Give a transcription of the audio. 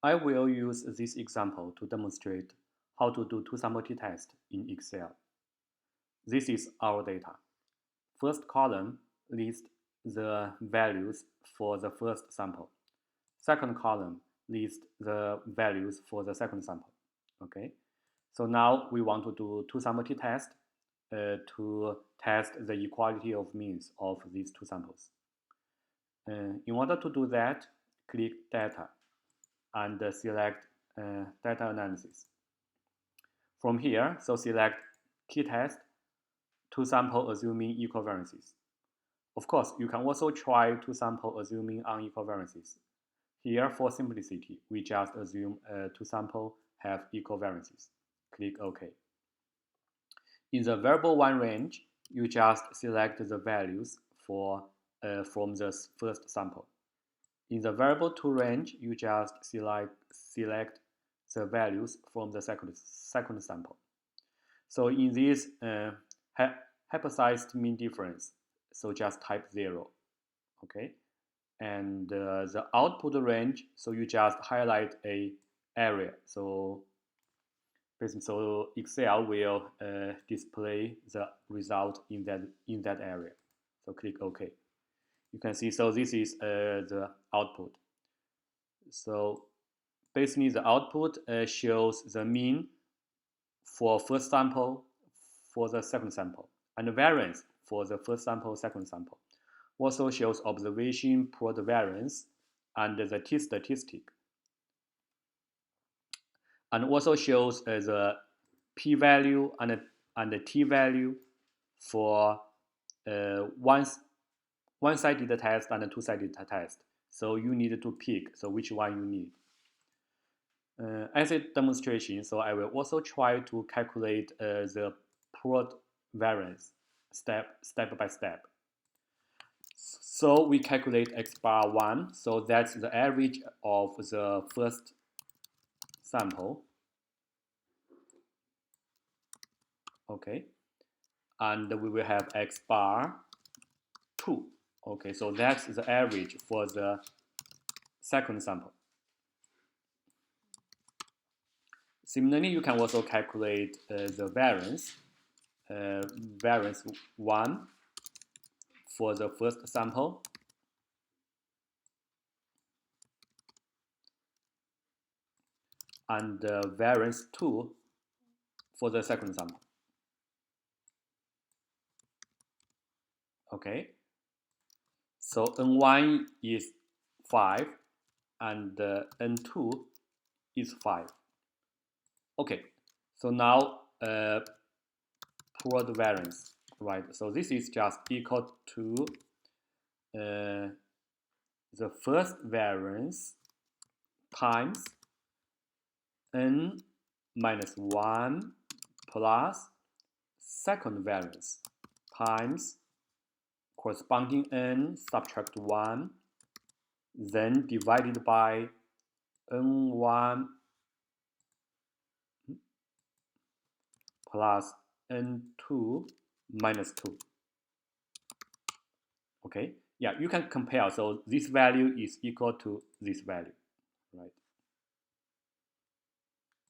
I will use this example to demonstrate how to do two-sample t-test in Excel. This is our data. First column lists the values for the first sample. Second column lists the values for the second sample. Okay, so now we want to do two-sample t-test to test the equality of means of these two samples. In order to do that, click Data and select Data Analysis. From here, so select t-test, two-sample assuming equal variances. Of course, you can also try two-sample assuming unequal variances. Here, for simplicity, we just assume two-sample have equal variances. Click OK. In the variable 1 range, you just select the values from the first sample. In the variable 2 range, you just select the values from the second sample. So in this hypothesized mean difference, so just type 0. Okay, and the output range, so you just highlight a area. So Excel will display the result in that area. So click OK. You can see, so this is the output. So basically the output shows the mean for first sample, for the second sample, and the variance for the first sample, second sample. Also shows observation, plot variance, and the t-statistic. And also shows the p-value and the t-value for one-sided test and a two-sided test. So you need to pick which one you need. As a demonstration, so I will also try to calculate the plot variance step by step. So we calculate x bar 1, so that's the average of the first sample. Okay, and we will have x bar 2. Okay, so that's the average for the second sample. Similarly, you can also calculate the variance, variance 1 for the first sample, and variance 2 for the second sample. Okay, so N1 is 5 and N2 is 5. Okay, so now plot variance, right? So this is just equal to the first variance times n minus 1 plus second variance times corresponding n subtract 1, then divided by n1 plus n2 minus 2. Okay, yeah, you can compare. So this value is equal to this value, right?